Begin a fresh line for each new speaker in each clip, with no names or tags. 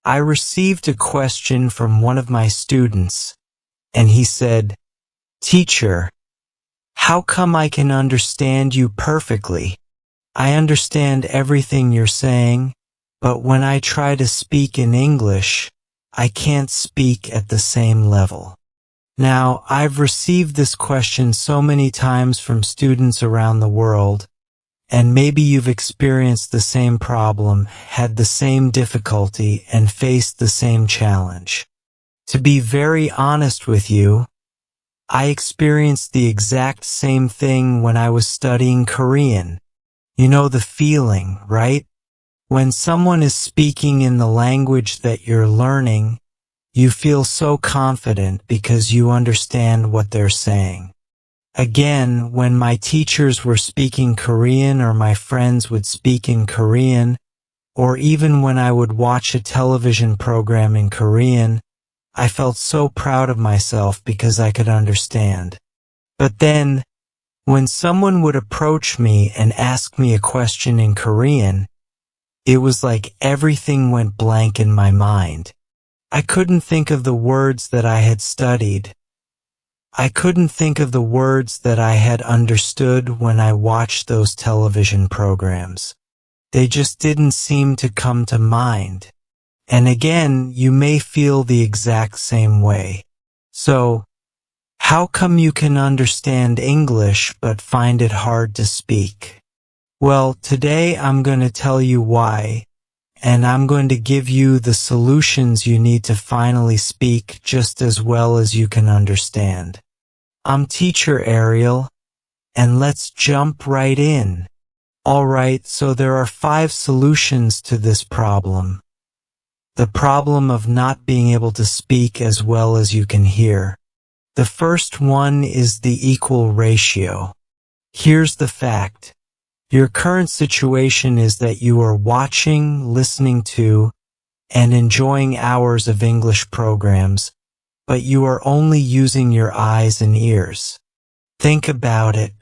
I received a question from one of my students, and he said, "Teacher, how come I can understand you perfectly? I understand everything you're saying, but when I try to speak in English, I can't speak at the same level." Now, I've received this question so many times from students around the world, and maybe you've experienced the same problem, had the same difficulty, and faced the same challenge. To be very honest with you, I experienced the exact same thing when I was studying Korean. You know the feeling, right? When someone is speaking in the language that you're learning, you feel so confident because you understand what they're saying. Again, when my teachers were speaking Korean or my friends would speak in Korean, or even when I would watch a television program in Korean, I felt so proud of myself because I could understand. But then, when someone would approach me and ask me a question in Korean, it was like everything went blank in my mind. I couldn't think of the words that I had studied. I couldn't think of the words that I had understood when I watched those television programs. They just didn't seem to come to mind. And again, you may feel the exact same way. So, how come you can understand English but find it hard to speak? Well, today I'm going to tell you why, and I'm going to give you the solutions you need to finally speak just as well as you can understand. I'm Teacher Ariel, and let's jump right in. Alright, so there are 5 solutions to this problem. The problem of not being able to speak as well as you can hear. The first one is the equal ratio. Here's the fact. Your current situation is that you are watching, listening to, and enjoying hours of English programs, but you are only using your eyes and ears. Think about it.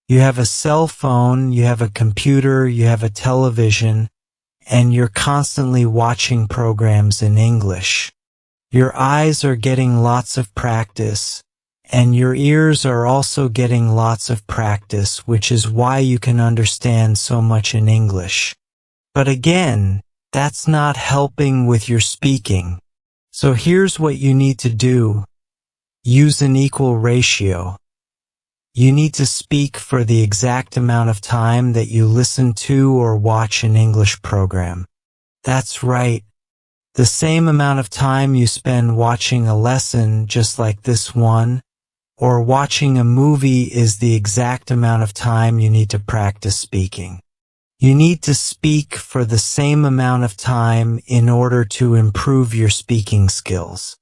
You have a cell phone, you have a computer, you have a television, and you're constantly watching programs in English. Your eyes are getting lots of practice, and your ears are also getting lots of practice, which is why you can understand so much in English. But again, that's not helping with your speaking. So here's what you need to do. Use an equal ratio. You need to speak for the exact amount of time that you listen to or watch an English program. That's right. The same amount of time you spend watching a lesson just like this one, or watching a movie is the exact amount of time you need to practice speaking. You need to speak for the same amount of time in order to improve your speaking skills.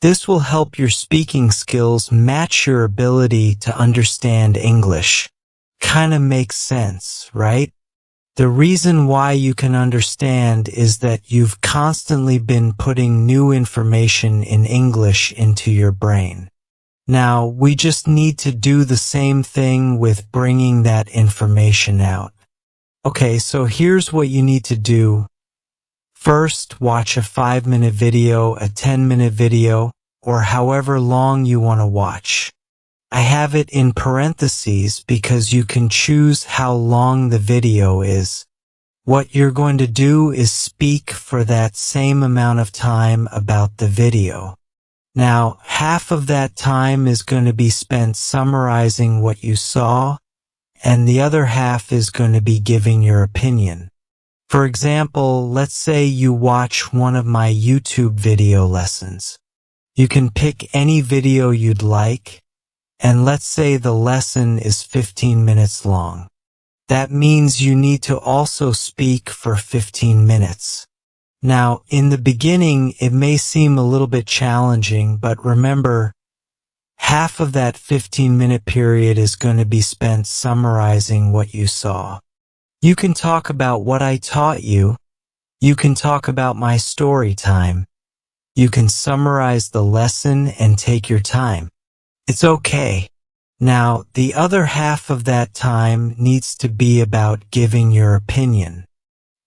This will help your speaking skills match your ability to understand English. Kinda makes sense, right? The reason why you can understand is that you've constantly been putting new information in English into your brain. Now, we just need to do the same thing with bringing that information out. Okay, so here's what you need to do. First, watch a 5-minute video, a 10-minute video, or however long you want to watch. I have it in parentheses because you can choose how long the video is. What you're going to do is speak for that same amount of time about the video. Now, half of that time is going to be spent summarizing what you saw, and the other half is going to be giving your opinion. For example, let's say you watch one of my YouTube video lessons. You can pick any video you'd like, and let's say the lesson is 15 minutes long. That means you need to also speak for 15 minutes. Now, in the beginning, it may seem a little bit challenging, but remember, half of that 15-minute period is going to be spent summarizing what you saw. You can talk about what I taught you. You can talk about my story time. You can summarize the lesson and take your time. It's okay. Now, the other half of that time needs to be about giving your opinion.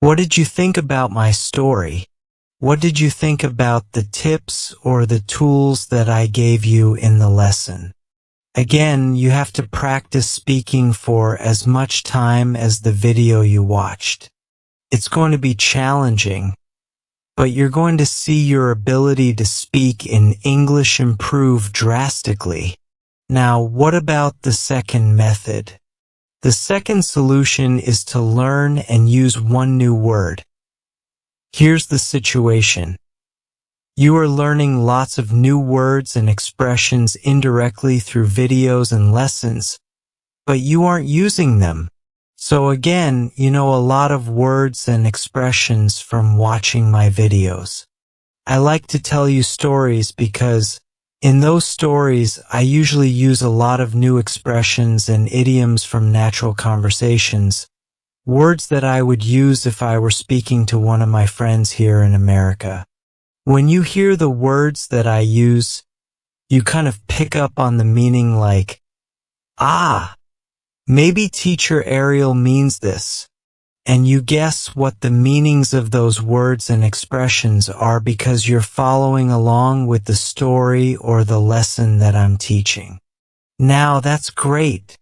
What did you think about my story? What did you think about the tips or the tools that I gave you in the lesson? Again, you have to practice speaking for as much time as the video you watched. It's going to be challenging, but you're going to see your ability to speak in English improve drastically. Now, what about the second method? The second solution is to learn and use one new word. Here's the situation. You are learning lots of new words and expressions indirectly through videos and lessons, but you aren't using them. So again, you know a lot of words and expressions from watching my videos. I like to tell you stories because in those stories, I usually use a lot of new expressions and idioms from natural conversations, words that I would use if I were speaking to one of my friends here in America. When you hear the words that I use, you kind of pick up on the meaning like, ah, maybe Teacher Ariel means this, and you guess what the meanings of those words and expressions are because you're following along with the story or the lesson that I'm teaching. Now that's great.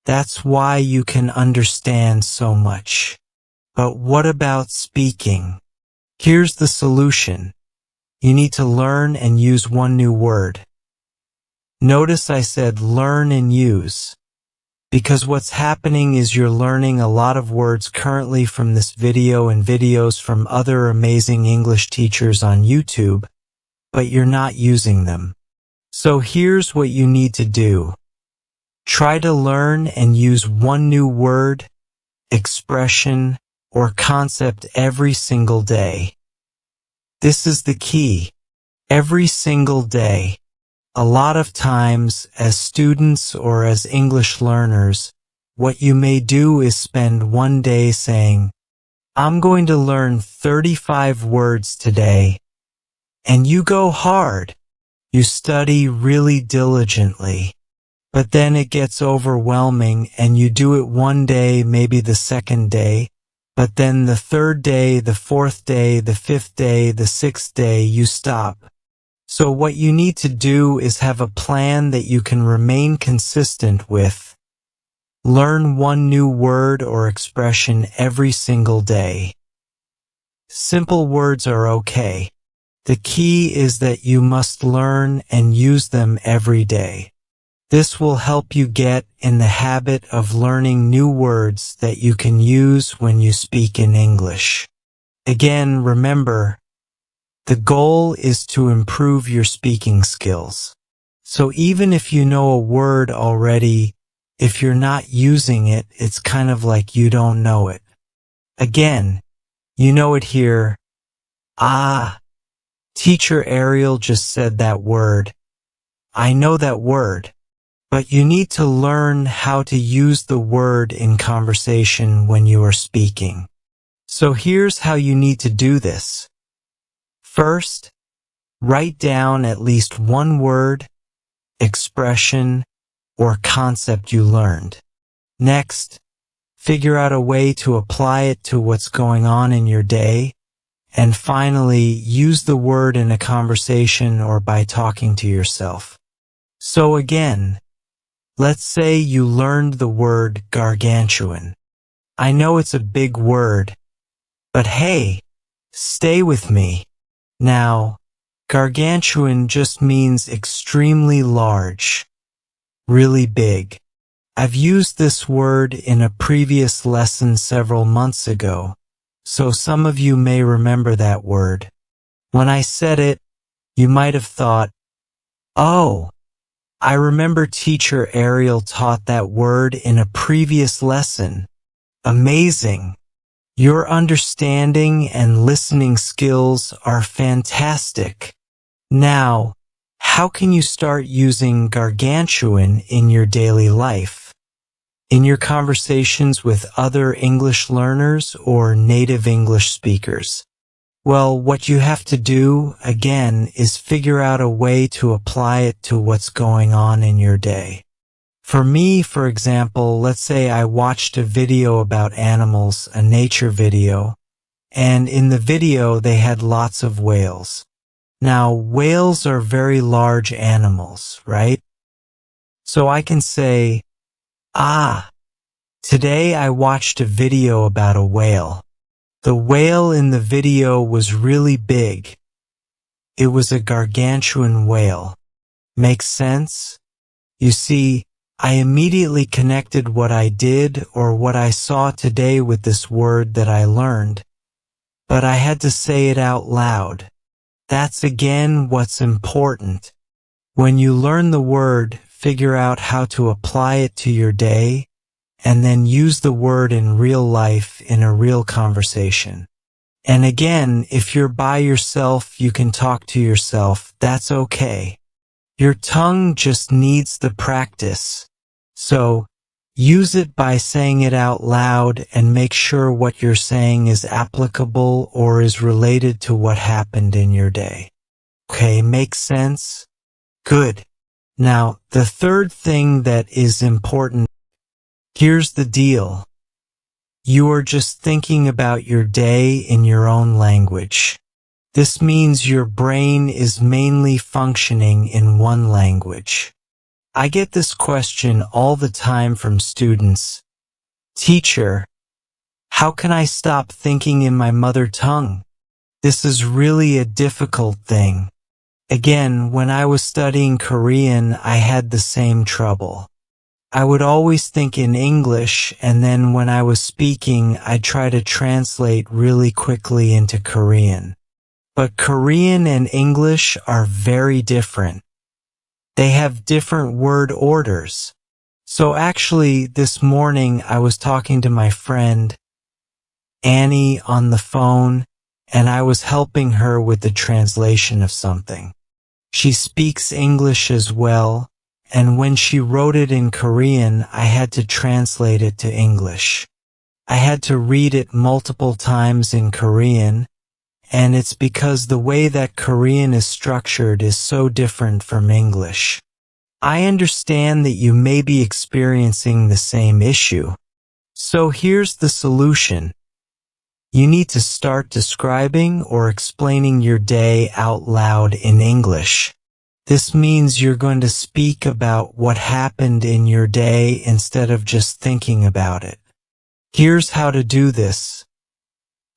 That's why you can understand so much. But what about speaking? Here's the solution. You need to learn and use one new word. Notice I said learn and use, because what's happening is you're learning a lot of words currently from this video and videos from other amazing English teachers on YouTube, but you're not using them. So here's what you need to do. Try to learn and use one new word, expression, or concept every single day. This is the key. Every single day. A lot of times, as students or as English learners, what you may do is spend one day saying, I'm going to learn 35 words today. And you go hard. You study really diligently. But then it gets overwhelming and you do it one day, maybe the second day, but then the third day, the fourth day, the fifth day, the sixth day, you stop. So what you need to do is have a plan that you can remain consistent with. Learn one new word or expression every single day. Simple words are okay. The key is that you must learn and use them every day. This will help you get in the habit of learning new words that you can use when you speak in English. Again, remember, the goal is to improve your speaking skills. So even if you know a word already, if you're not using it, it's kind of like you don't know it. Again, you know it here. Ah, Teacher Ariel just said that word. I know that word. But you need to learn how to use the word in conversation when you are speaking. So here's how you need to do this. First, write down at least one word, expression, or concept you learned. Next, figure out a way to apply it to what's going on in your day. And finally, use the word in a conversation or by talking to yourself. So again, let's say you learned the word gargantuan. I know it's a big word, but hey, stay with me. Now, gargantuan just means extremely large, really big. I've used this word in a previous lesson several months ago, so some of you may remember that word. When I said it, you might have thought, oh, I remember Teacher Ariel taught that word in a previous lesson. Amazing. Your understanding and listening skills are fantastic. Now, how can you start using gargantuan in your daily life? In your conversations with other English learners or native English speakers? Well, what you have to do, again, is figure out a way to apply it to what's going on in your day. For me, for example, let's say I watched a video about animals, a nature video, and in the video they had lots of whales. Now, whales are very large animals, right? So I can say, today I watched a video about a whale. The whale in the video was really big. It was a gargantuan whale. Makes sense? You see, I immediately connected what I did or what I saw today with this word that I learned, but I had to say it out loud. That's again what's important. When you learn the word, figure out how to apply it to your day, and then use the word in real life in a real conversation. And again, if you're by yourself, you can talk to yourself. That's okay. Your tongue just needs the practice. So, use it by saying it out loud and make sure what you're saying is applicable or is related to what happened in your day. Okay, makes sense? Good. Now, the third thing that is important, here's the deal. You are just thinking about your day in your own language. This means your brain is mainly functioning in one language. I get this question all the time from students. Teacher, how can I stop thinking in my mother tongue? This is really a difficult thing. Again, when I was studying Korean, I had the same trouble. I would always think in English, and then when I was speaking, I'd try to translate really quickly into Korean. But Korean and English are very different. They have different word orders. So actually, this morning I was talking to my friend, Annie, on the phone, and I was helping her with the translation of something. She speaks English as well, and when she wrote it in Korean, I had to translate it to English. I had to read it multiple times in Korean, and it's because the way that Korean is structured is so different from English. I understand that you may be experiencing the same issue. So here's the solution. You need to start describing or explaining your day out loud in English. This means you're going to speak about what happened in your day instead of just thinking about it. Here's how to do this.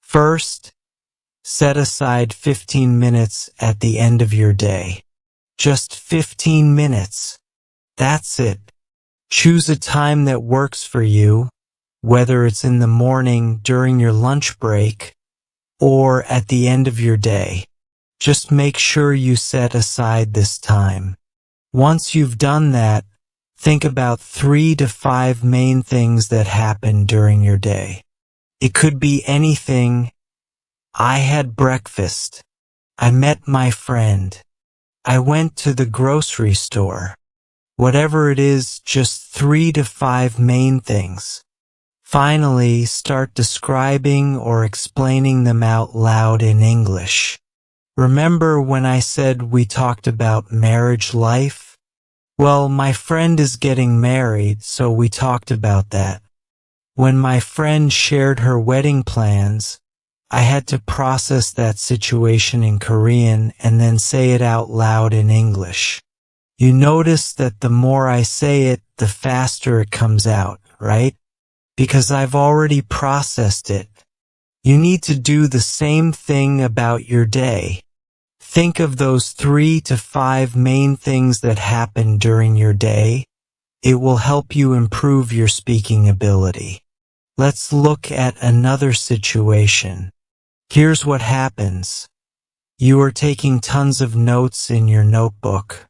First, set aside 15 minutes at the end of your day. Just 15 minutes. That's it. Choose a time that works for you, whether it's in the morning during your lunch break or at the end of your day. Just make sure you set aside this time. Once you've done that, think about 3 to 5 main things that happened during your day. It could be anything. I had breakfast. I met my friend. I went to the grocery store. Whatever it is, just 3 to 5 main things. Finally, start describing or explaining them out loud in English. Remember when I said we talked about marriage life? Well, my friend is getting married, so we talked about that. When my friend shared her wedding plans, I had to process that situation in Korean and then say it out loud in English. You notice that the more I say it, the faster it comes out, right? Because I've already processed it. You need to do the same thing about your day. Think of those 3 to 5 main things that happen during your day. It will help you improve your speaking ability. Let's look at another situation. Here's what happens. You are taking tons of notes in your notebook.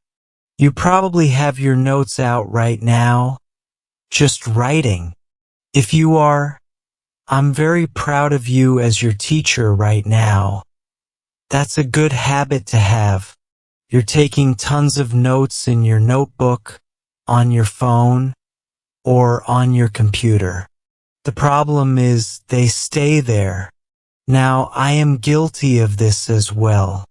You probably have your notes out right now, just writing. If you are, I'm very proud of you as your teacher right now. That's a good habit to have. You're taking tons of notes in your notebook, on your phone, or on your computer. The problem is they stay there. Now, I am guilty of this as well.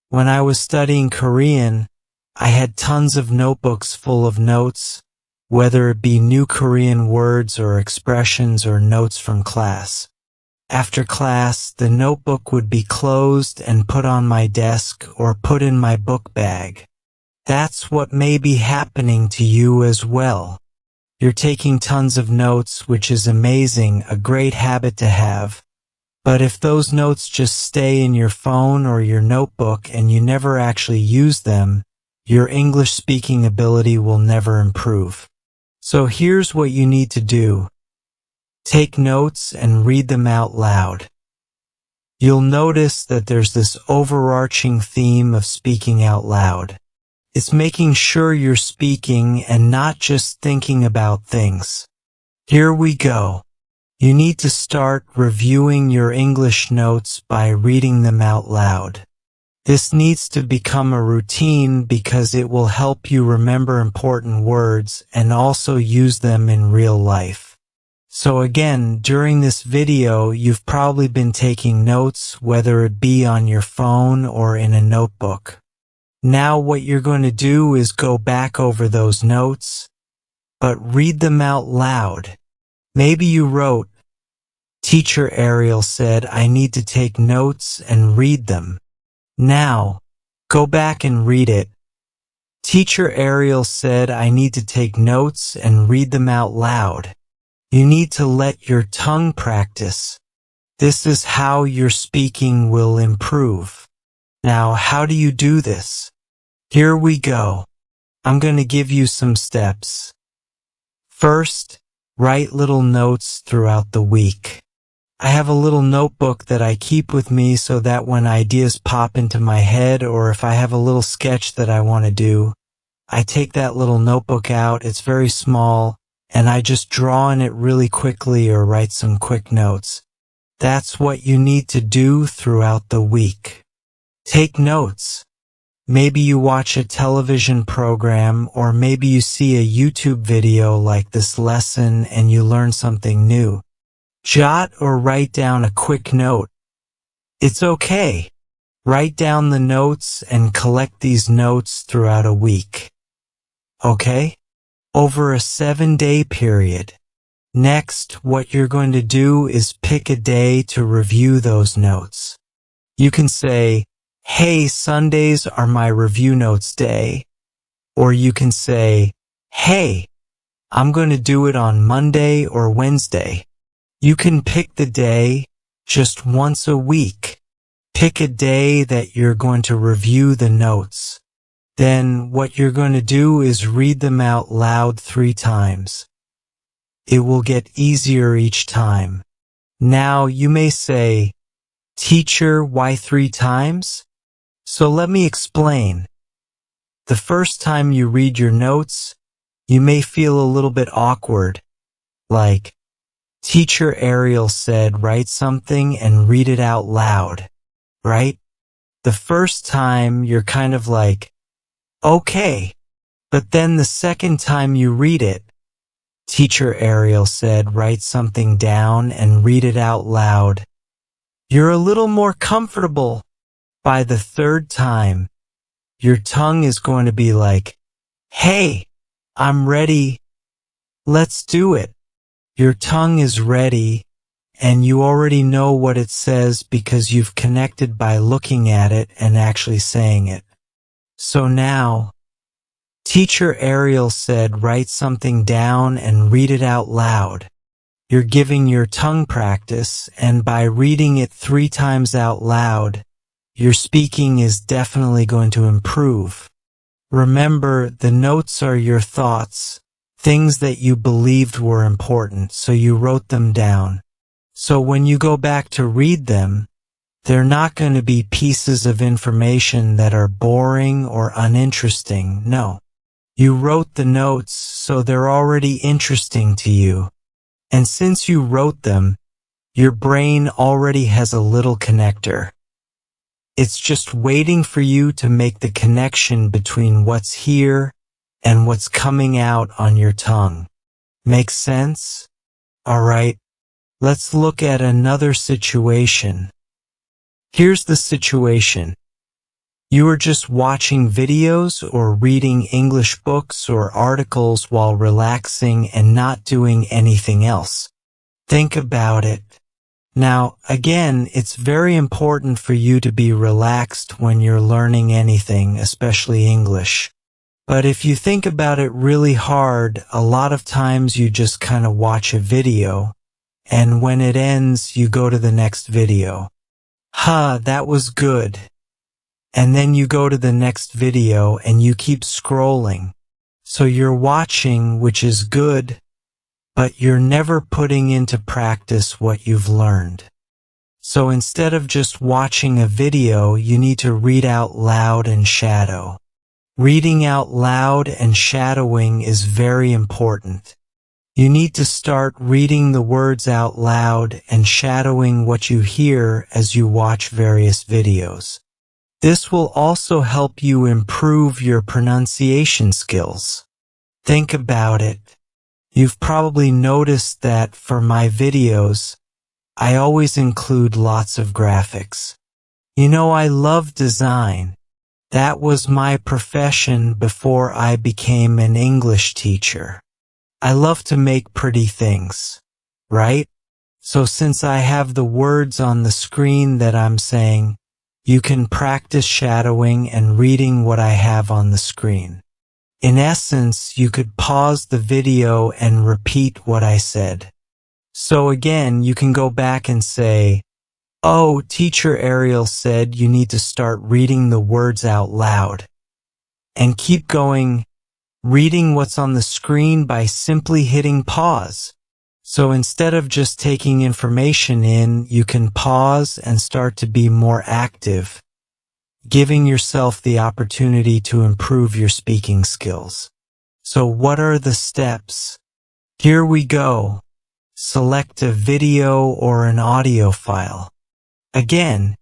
When I was studying Korean, I had tons of notebooks full of notes, whether it be new Korean words or expressions or notes from class. After class, the notebook would be closed and put on my desk or put in my book bag. That's what may be happening to you as well. You're taking tons of notes, which is amazing, a great habit to have. But if those notes just stay in your phone or your notebook and you never actually use them, your English speaking ability will never improve. So here's what you need to do. Take notes and read them out loud. You'll notice that there's this overarching theme of speaking out loud. It's making sure you're speaking and not just thinking about things. Here we go. You need to start reviewing your English notes by reading them out loud. This needs to become a routine because it will help you remember important words and also use them in real life. So again, during this video, you've probably been taking notes, whether it be on your phone or in a notebook. Now what you're going to do is go back over those notes, but read them out loud. Maybe you wrote, Teacher Ariel said I need to take notes and read them. Now, go back and read it. Teacher Ariel said I need to take notes and read them out loud. You need to let your tongue practice. This is how your speaking will improve. Now, how do you do this? Here we go. I'm going to give you some steps. First, write little notes throughout the week. I have a little notebook that I keep with me so that when ideas pop into my head or if I have a little sketch that I want to do, I take that little notebook out, it's very small, and I just draw in it really quickly or write some quick notes. That's what you need to do throughout the week. Take notes. Maybe you watch a television program or maybe you see a YouTube video like this lesson and you learn something new. Jot or write down a quick note. It's okay. Write down the notes and collect these notes throughout a week. Okay? Over a 7-day period. Next, what you're going to do is pick a day to review those notes. You can say, hey, Sundays are my review notes day. Or you can say, hey, I'm going to do it on Monday or Wednesday. You can pick the day just once a week. Pick a day that you're going to review the notes. Then what you're going to do is read them out loud 3 times. It will get easier each time. Now you may say, Teacher, why 3 times? So let me explain. The first time you read your notes, you may feel a little bit awkward, like, Teacher Ariel said write something and read it out loud, right? The first time you're kind of like, okay, but then the second time you read it, Teacher Ariel said write something down and read it out loud. You're a little more comfortable. By the third time, your tongue is going to be like, hey, I'm ready. Let's do it. Your tongue is ready, and you already know what it says because you've connected by looking at it and actually saying it. So now, Teacher Ariel said write something down and read it out loud. You're giving your tongue practice, and by reading it 3 times out loud, your speaking is definitely going to improve. Remember, the notes are your thoughts. Things that you believed were important, so you wrote them down. So when you go back to read them, they're not going to be pieces of information that are boring or uninteresting. No. You wrote the notes, so they're already interesting to you. And since you wrote them, your brain already has a little connector. It's just waiting for you to make the connection between what's here and what's coming out on your tongue. Make sense? Alright, let's look at another situation. Here's the situation. You are just watching videos or reading English books or articles while relaxing and not doing anything else. Think about it. Now, again, it's very important for you to be relaxed when you're learning anything, especially English. But if you think about it really hard, a lot of times you just kind of watch a video, and when it ends, you go to the next video. That was good. And then you go to the next video and you keep scrolling. So you're watching, which is good, but you're never putting into practice what you've learned. So instead of just watching a video, you need to read out loud and shadow. Reading out loud and shadowing is very important. You need to start reading the words out loud and shadowing what you hear as you watch various videos. This will also help you improve your pronunciation skills. Think about it. You've probably noticed that for my videos, I always include lots of graphics. You know, I love design. That was my profession before I became an English teacher. I love to make pretty things, right? So since I have the words on the screen that I'm saying, you can practice shadowing and reading what I have on the screen. In essence, you could pause the video and repeat what I said. So again, you can go back and say, "Oh, Teacher Ariel said you need to start reading the words out loud." And keep going, reading what's on the screen by simply hitting pause. So instead of just taking information in, you can pause and start to be more active, giving yourself the opportunity to improve your speaking skills. So what are the steps? Here we go. Select a video or an audio file. Again,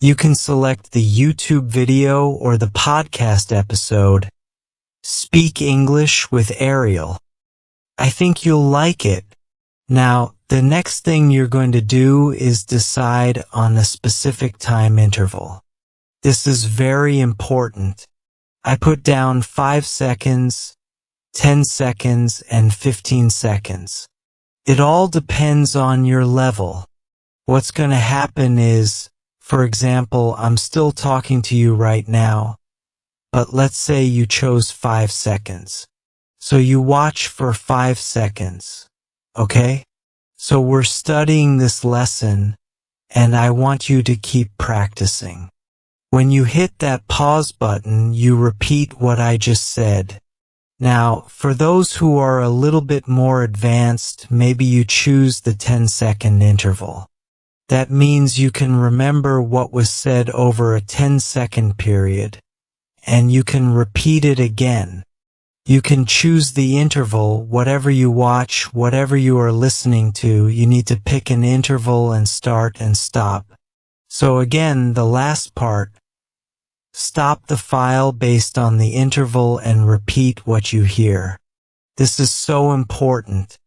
you can select the YouTube video or the podcast episode, Speak English with Ariel. I think you'll like it. Now, the next thing you're going to do is decide on a specific time interval. This is very important. I put down 5 seconds, 10 seconds, and 15 seconds. It all depends on your level. What's going to happen is, for example, I'm still talking to you right now, but let's say you chose 5 seconds. So you watch for 5 seconds, okay? So we're studying this lesson, and I want you to keep practicing. When you hit that pause button, you repeat what I just said. Now, for those who are a little bit more advanced, maybe you choose the 10-second interval. That means you can remember what was said over a 10-second period, and you can repeat it again. You can choose the interval, whatever you watch, whatever you are listening to, you need to pick an interval and start and stop. So again, the last part, stop the file based on the interval and repeat what you hear. This is so important.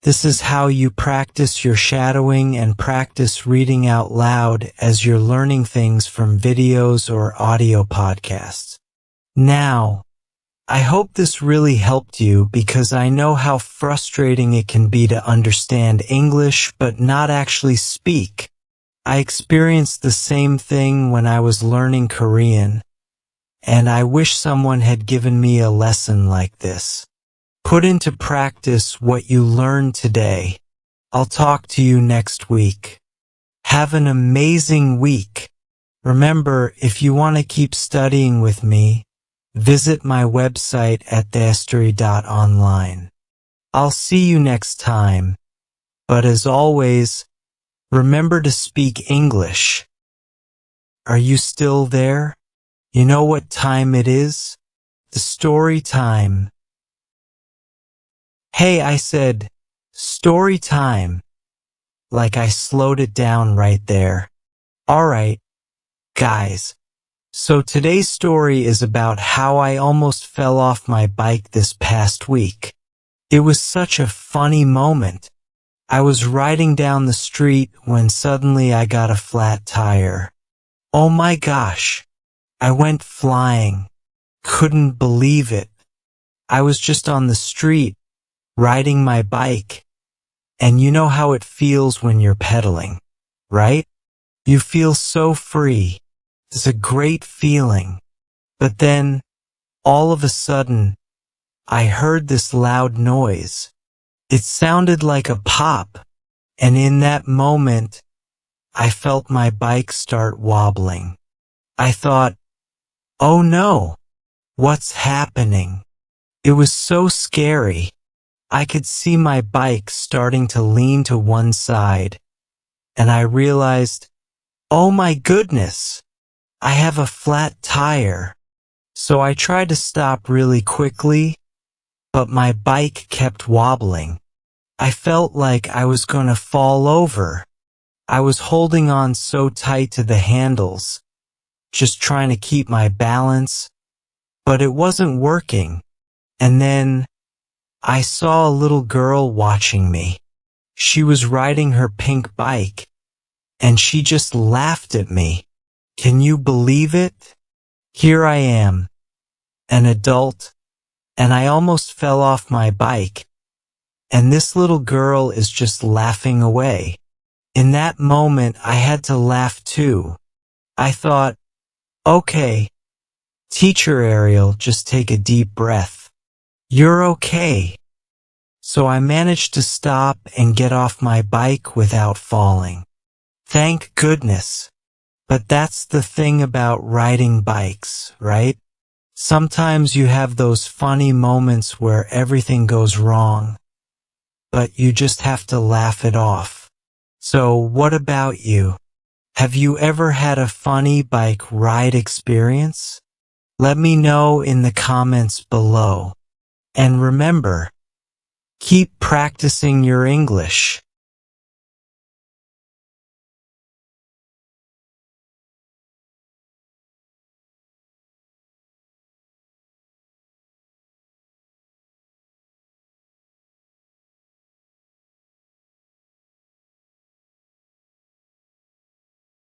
This is how you practice your shadowing and practice reading out loud as you're learning things from videos or audio podcasts. Now, I hope this really helped you because I know how frustrating it can be to understand English but not actually speak. I experienced the same thing when I was learning Korean, and I wish someone had given me a lesson like this. Put into practice what you learned today. I'll talk to you next week. Have an amazing week. Remember, if you want to keep studying with me, visit my website at thehistory.online. I'll see you next time, but as always, remember to speak English. Are you still there? You know what time it is? The story time. Hey, I said, story time. Like I slowed it down right there. Alright, guys. So today's story is about how I almost fell off my bike this past week. It was such a funny moment. I was riding down the street when suddenly I got a flat tire. Oh my gosh. I went flying. Couldn't believe it. I was just on the street, riding my bike. And you know how it feels when you're pedaling. right? You feel so free. It's a great feeling. But then, all of a sudden, I heard this loud noise. It sounded like a pop, and in that moment, I felt my bike start wobbling. I thought, oh no, what's happening? It was so scary. I could see my bike starting to lean to one side, and I realized, oh my goodness, I have a flat tire. So I tried to stop really quickly, but my bike kept wobbling. I felt like I was going to fall over. I was holding on so tight to the handles, just trying to keep my balance, but it wasn't working. And then I saw a little girl watching me. She was riding her pink bike, and she just laughed at me. Can you believe it? Here I am, an adult, and I almost fell off my bike, and this little girl is just laughing away. In that moment, I had to laugh too. I thought, okay, Teacher Ariel, just take a deep breath. You're okay. So I managed to stop and get off my bike without falling. Thank goodness. But that's the thing about riding bikes, right? Sometimes you have those funny moments where everything goes wrong, but you just have to laugh it off. So what about you? Have you ever had a funny bike ride experience? Let me know in the comments below. And remember, keep practicing your English.